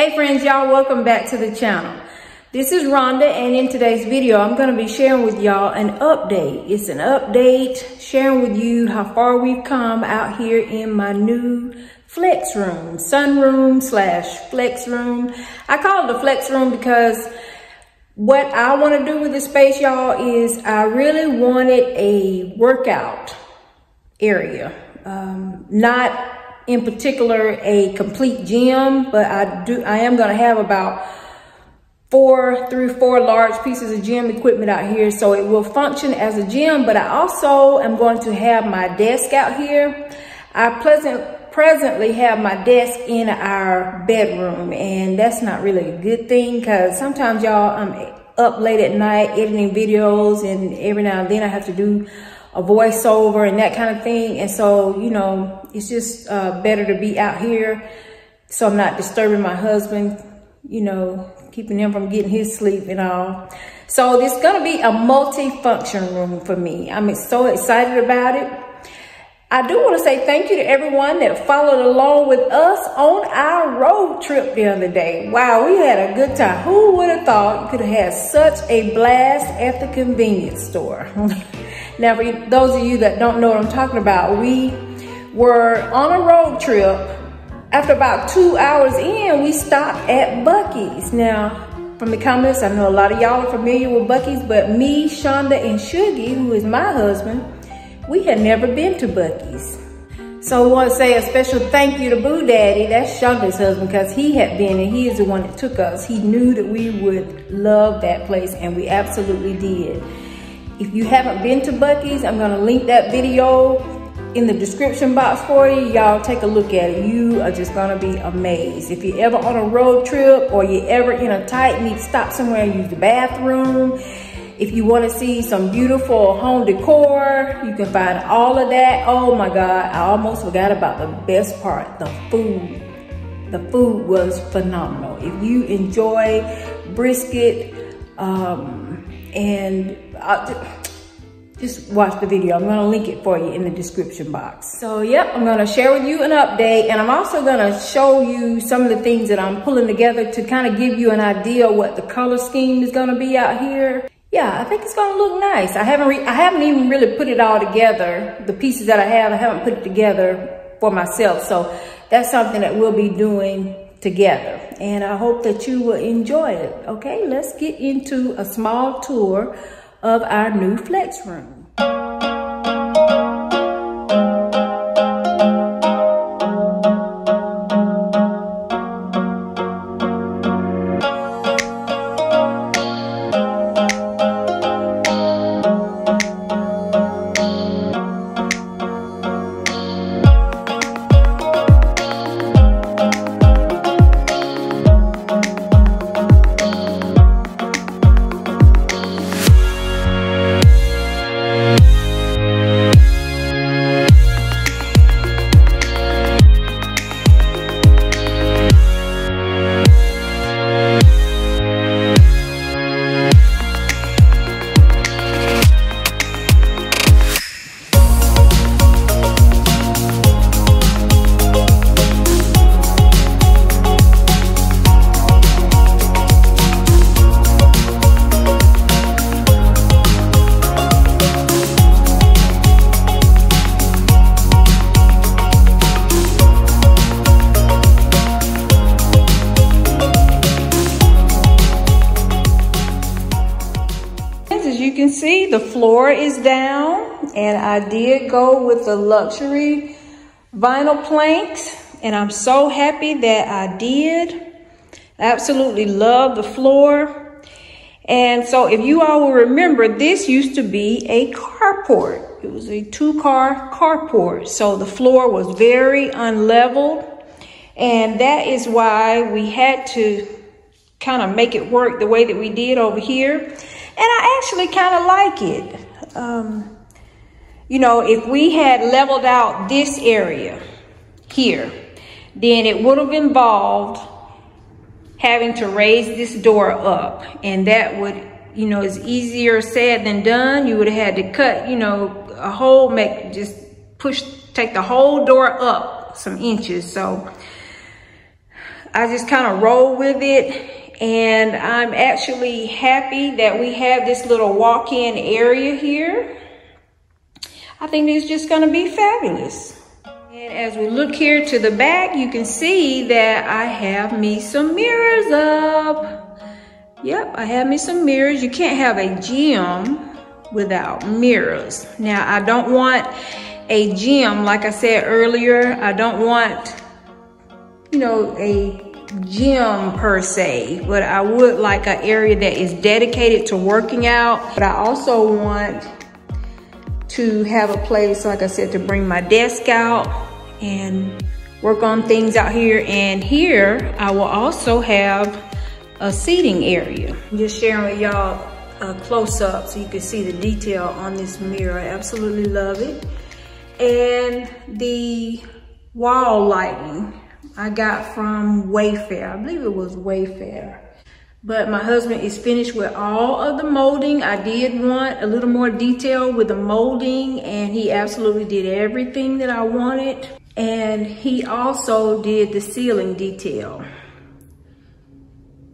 Hey friends, y'all, welcome back to the channel. This is Rhonda, and in today's video, I'm going to be sharing with y'all an update. It's an update sharing with you how far we've come out here in my new flex room, sunroom / flex room. I call it the flex room because what I want to do with this space, y'all, is I really wanted a workout area. Not in particular a complete gym, but I am going to have about 3 or 4 large pieces of gym equipment out here, so it will function as a gym. But I also am going to have my desk out here. I presently have my desk in our bedroom, and that's not really a good thing because sometimes, y'all, I'm up late at night editing videos, and every now and then I have to do a voiceover and that kind of thing. And so, you know, it's just better to be out here so I'm not disturbing my husband, you know, keeping him from getting his sleep and all. So this is gonna be a multi-function room for me. I'm so excited about it. I do want to say thank you to everyone that followed along with us on our road trip the other day. Wow, we had a good time. Who would have thought you could have had such a blast at the convenience store? Now, for those of you that don't know what I'm talking about, we were on a road trip. After about 2 hours in, we stopped at Buc-ee's. Now, from the comments, I know a lot of y'all are familiar with Buc-ee's, but me, Shonda, and Shuggy, who is my husband, we had never been to Buc-ee's. So I want to say a special thank you to Boo Daddy, that's Shonda's husband, because he had been and he is the one that took us. He knew that we would love that place, and we absolutely did. If you haven't been to Buc-ee's, I'm gonna link that video in the description box for you. Y'all take a look at it. You are just gonna be amazed. If you're ever on a road trip or you're ever in a tight, need to stop somewhere and use the bathroom. If you wanna see some beautiful home decor, you can find all of that. Oh my God, I almost forgot about the best part, the food. The food was phenomenal. If you enjoy brisket, and just watch the video. I'm gonna link it for you in the description box. So yep, I'm gonna share with you an update, and I'm also gonna show you some of the things that I'm pulling together to kind of give you an idea what the color scheme is gonna be out here. Yeah, I think it's gonna look nice. I haven't even really put it all together. The pieces that I haven't put it together for myself. So that's something that we'll be doing together, and I hope that you will enjoy it. Okay, let's get into a small tour of our new flex room. See, the floor is down, and I did go with the luxury vinyl planks, and I'm so happy that I did. Absolutely love the floor. And so if you all will remember, this used to be a carport. It was a 2-car carport, so the floor was very unleveled, and that is why we had to kind of make it work the way that we did over here. And I actually kind of like it. You know, if we had leveled out this area here, then it would have involved having to raise this door up. And that would, you know, is easier said than done. You would have had to cut, you know, a hole, take the whole door up some inches. So I just kind of roll with it. And I'm actually happy that we have this little walk-in area here. I think it's just gonna be fabulous. And as we look here to the back, you can see that I have me some mirrors up. Yep, I have me some mirrors. You can't have a gym without mirrors. Now, I don't want a gym, like I said earlier, I don't want, you know, a gym per se, but I would like an area that is dedicated to working out. But I also want to have a place, like I said, to bring my desk out and work on things out here. And here I will also have a seating area. I'm just sharing with y'all a close up so you can see the detail on this mirror. I absolutely love it. And the wall lighting I got from Wayfair. I believe it was Wayfair. But my husband is finished with all of the molding. I did want a little more detail with the molding, and he absolutely did everything that I wanted. And he also did the ceiling detail.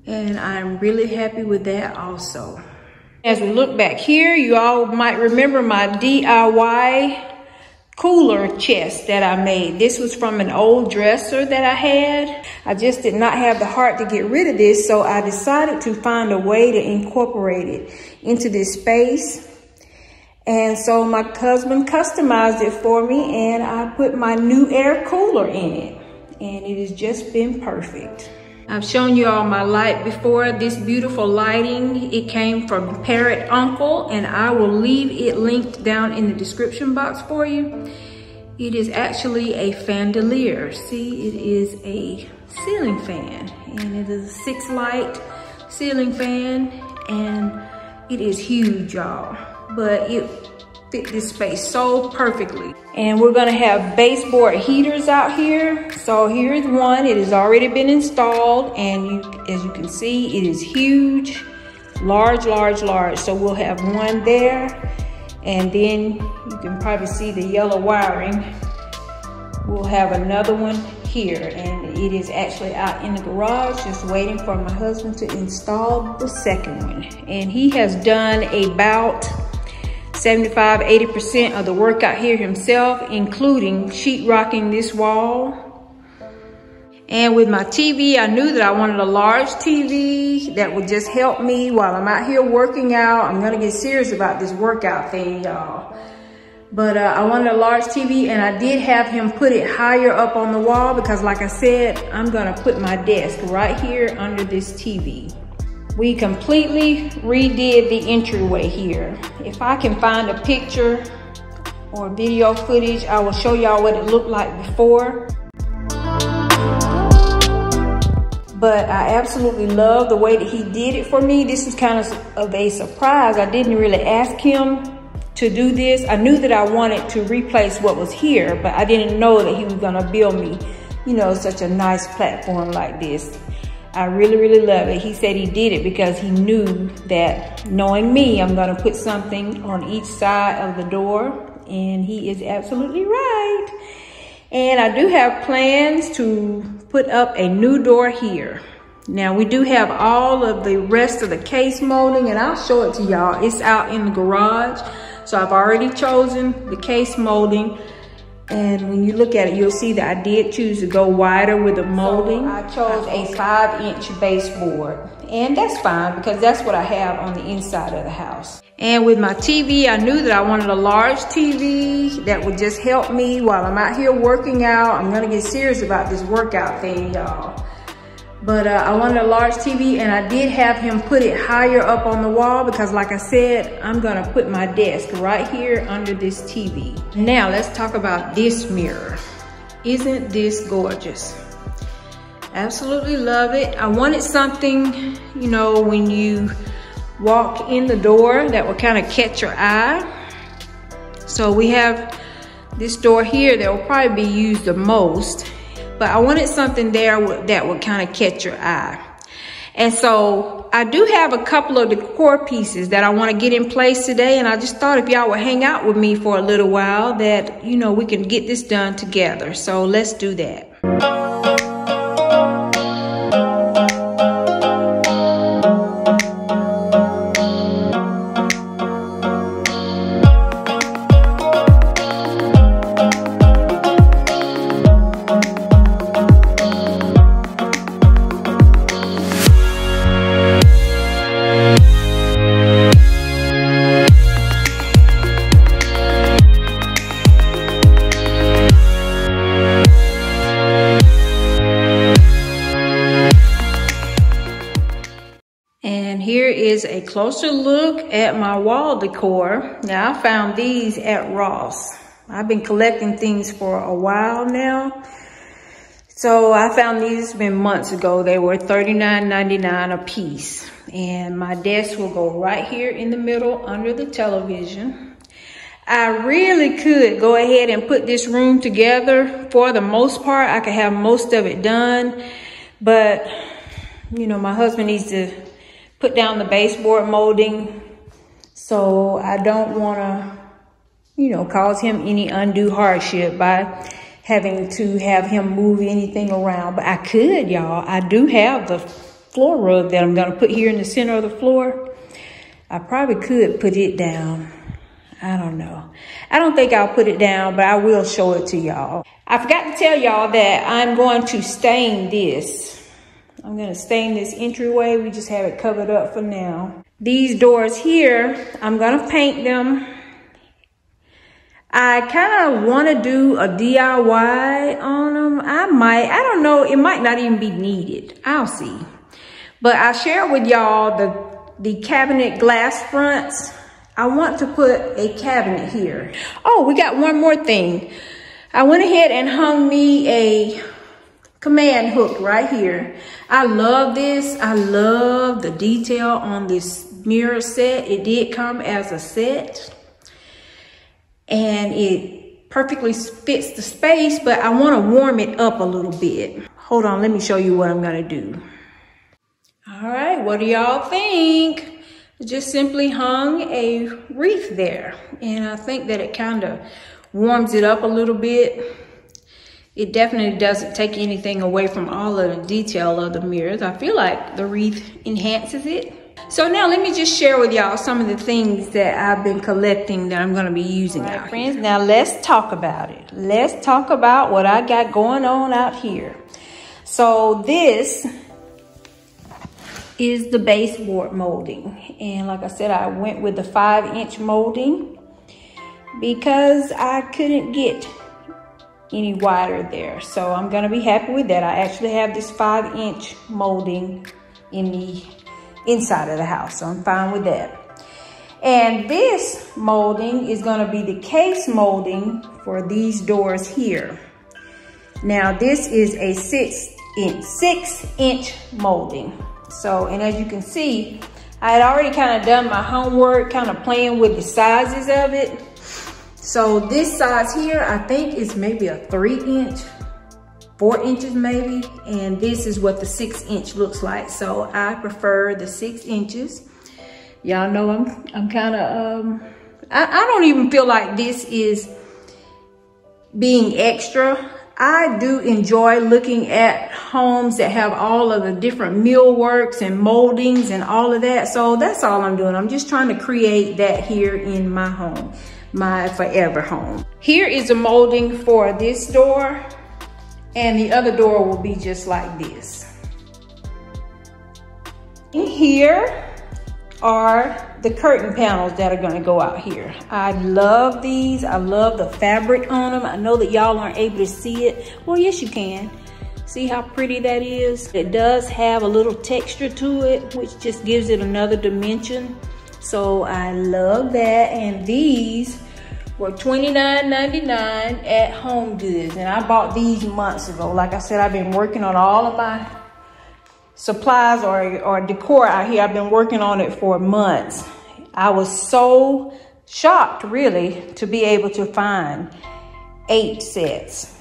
And I'm really happy with that also. As we look back here, you all might remember my DIY cooler chest that I made. This was from an old dresser that I had. I just did not have the heart to get rid of this, so I decided to find a way to incorporate it into this space. And so my husband customized it for me, and I put my new air cooler in it, and it has just been perfect. I've shown you all my light before. This beautiful lighting, it came from Parrot Uncle, and I will leave it linked down in the description box for you. It is actually a fandelier. See, it is a ceiling fan, and it is a 6-light ceiling fan, and it is huge, y'all. But it fit this space so perfectly. And we're gonna have baseboard heaters out here. So here's one, it has already been installed, and as you can see, it is huge, large, large, large. So we'll have one there, and then you can probably see the yellow wiring. We'll have another one here, and it is actually out in the garage, just waiting for my husband to install the second one. And he has done about 75–80% of the work out here himself, including sheetrocking this wall. And with my TV, I knew that I wanted a large TV that would just help me while I'm out here working out. I'm gonna get serious about this workout thing, y'all. But I wanted a large TV, and I did have him put it higher up on the wall because, like I said, I'm gonna put my desk right here under this TV. We completely redid the entryway here. If I can find a picture or video footage, I will show y'all what it looked like before. But I absolutely love the way that he did it for me. This is kind of a surprise. I didn't really ask him to do this. I knew that I wanted to replace what was here, but I didn't know that he was gonna build me, you know, such a nice platform like this. I really, really love it. He said he did it because he knew that, knowing me, I'm gonna put something on each side of the door, and he is absolutely right. And I do have plans to put up a new door here. Now, we do have all of the rest of the case molding, and I'll show it to y'all. It's out in the garage. So I've already chosen the case molding. And when you look at it, you'll see that I did choose to go wider with the molding. So I chose a 5-inch baseboard, and that's fine because that's what I have on the inside of the house. And with my TV, I knew that I wanted a large TV that would just help me while I'm out here working out. I'm gonna get serious about this workout thing, y'all. But I wanted a large TV, and I did have him put it higher up on the wall because, like I said, I'm gonna put my desk right here under this TV. Now let's talk about this mirror. Isn't this gorgeous? Absolutely love it. I wanted something, you know, when you walk in the door that will kind of catch your eye. So we have this door here that will probably be used the most. But I wanted something there that would kind of catch your eye. And so I do have a couple of decor pieces that I want to get in place today. And I just thought if y'all would hang out with me for a little while that, you know, we can get this done together. So let's do that. And here is a closer look at my wall decor. Now, I found these at Ross. I've been collecting things for a while now. So I found these, it's been months ago. They were $39.99 a piece. And my desk will go right here in the middle under the television. I really could go ahead and put this room together. For the most part, I could have most of it done. But, you know, my husband needs to put down the baseboard molding. So I don't want to, you know, cause him any undue hardship by having to have him move anything around. But I could, y'all. I do have the floor rug that I'm going to put here in the center of the floor. I probably could put it down. I don't know. I don't think I'll put it down, but I will show it to y'all. I forgot to tell y'all that I'm going to stain this. I'm going to stain this entryway. We just have it covered up for now. These doors here, I'm going to paint them. I kind of want to do a DIY on them. I don't know. It might not even be needed. I'll see. But I share with y'all the cabinet glass fronts. I want to put a cabinet here. Oh, we got one more thing. I went ahead and hung me a command hook right here. I love this. I love the detail on this mirror set. It did come as a set. And it perfectly fits the space, but I want to warm it up a little bit. Hold on, let me show you what I'm going to do. All right, what do y'all think? Just simply hung a wreath there. And I think that it kind of warms it up a little bit. It definitely doesn't take anything away from all of the detail of the mirrors. I feel like the wreath enhances it. So now let me just share with y'all some of the things that I've been collecting that I'm going to be using out friends. Now let's talk about it. Let's talk about what I got going on out here. So this is the baseboard molding. And like I said, I went with the 5-inch molding because I couldn't get any wider there. So I'm going to be happy with that. I actually have this 5-inch molding in the inside of the house, so I'm fine with that. And this molding is going to be the case molding for these doors here. Now this is a 6-inch molding. So, and as you can see, I had already kind of done my homework, kind of playing with the sizes of it. So this size here, I think is maybe a 3-inch. 4 inches maybe, and this is what the 6-inch looks like. So I prefer the 6 inches. Y'all know I'm kind of I don't even feel like this is being extra. I do enjoy looking at homes that have all of the different millworks and moldings and all of that. So that's all I'm doing. I'm just trying to create that here in my home, my forever home. Here is a molding for this door. And the other door will be just like this. In here are the curtain panels that are gonna go out here. I love these. I love the fabric on them. I know that y'all aren't able to see it. Well, yes, you can. See how pretty that is? It does have a little texture to it, which just gives it another dimension. So I love that. And these were $29.99 at Home Goods, and I bought these months ago. Like I said, I've been working on all of my supplies or decor out here. I've been working on it for months. I was so shocked, really, to be able to find 8 sets.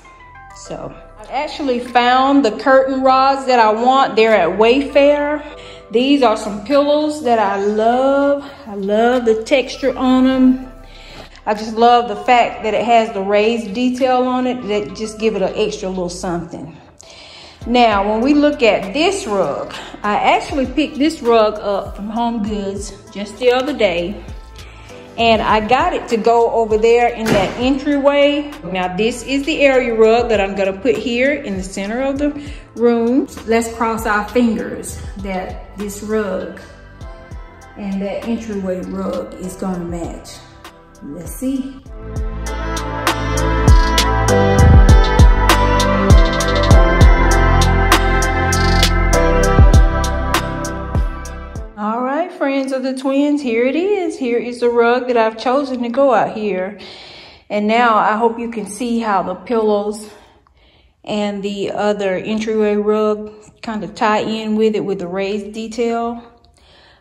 So I actually found the curtain rods that I want. They're at Wayfair. These are some pillows that I love. I love the texture on them. I just love the fact that it has the raised detail on it that just give it an extra little something. Now, when we look at this rug, I actually picked this rug up from Home Goods just the other day. And I got it to go over there in that entryway. Now, this is the area rug that I'm gonna put here in the center of the room. Let's cross our fingers that this rug and that entryway rug is gonna match. Let's see. All right. twins of the twins. Here it is. Here is the rug that I've chosen to go out here. And now I hope you can see how the pillows and the other entryway rug kind of tie in with it with the raised detail.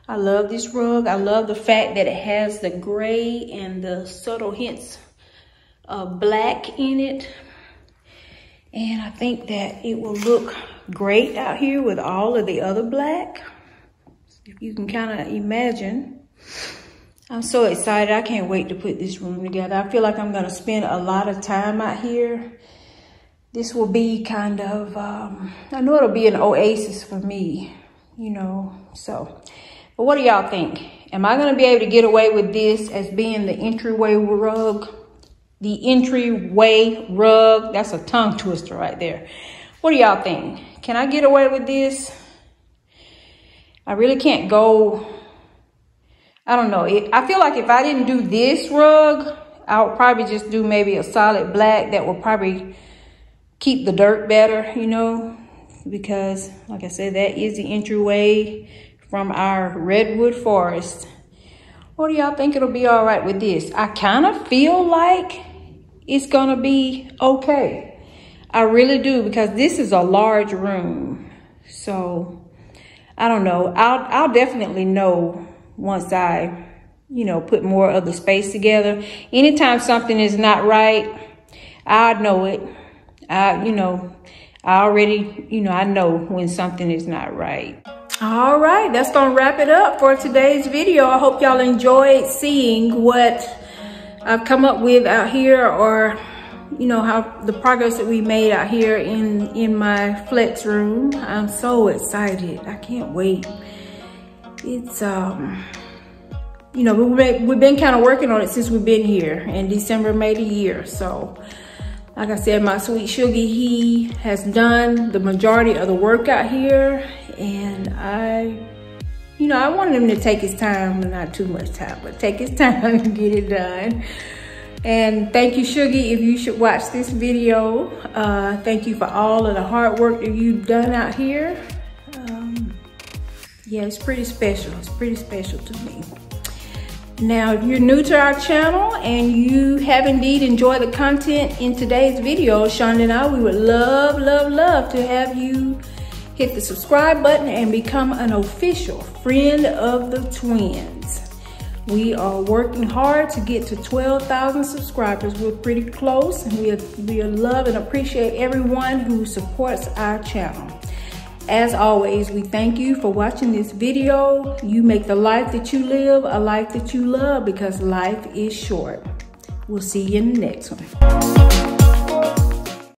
I love this rug. I love the fact that it has the gray and the subtle hints of black in it. And I think that it will look great out here with all of the other black. If you can kind of imagine. I'm so excited. I can't wait to put this room together. I feel like I'm going to spend a lot of time out here. This will be kind of, I know it'll be an oasis for me, you know, so. But what do y'all think? Am I going to be able to get away with this as being the entryway rug? The entryway rug. That's a tongue twister right there. What do y'all think? Can I get away with this? I really can't go, I don't know. I feel like if I didn't do this rug, I would probably just do maybe a solid black that will probably keep the dirt better, you know, because like I said, that is the entryway from our redwood forest. What do y'all think it'll be all right with this? I kind of feel like it's gonna be okay. I really do, because this is a large room. So I don't know. I'll definitely know once I, you know, put more of the space together. Anytime something is not right, I know it. You know, I already, you know, I know when something is not right. All right, that's gonna wrap it up for today's video. I hope y'all enjoyed seeing what I've come up with out here, or, you know, how the progress that we made out here in my flex room. I'm so excited. I can't wait. It's, you know, we've been kind of working on it since we've been here, and December made a year. So, like I said, my sweet Sugar, he has done the majority of the work out here, and you know, I wanted him to take his time, not too much time, but take his time and get it done. And thank you, Sugar, if you should watch this video. Thank you for all of the hard work that you've done out here. Yeah, it's pretty special. It's pretty special to me. Now, if you're new to our channel and you have indeed enjoyed the content in today's video, Shonda and I, we would love, love, love to have you hit the subscribe button and become an official friend of the twins. We are working hard to get to 12,000 subscribers. We're pretty close, and we love and appreciate everyone who supports our channel. As always, we thank you for watching this video. You make the life that you live a life that you love, because life is short. We'll see you in the next one.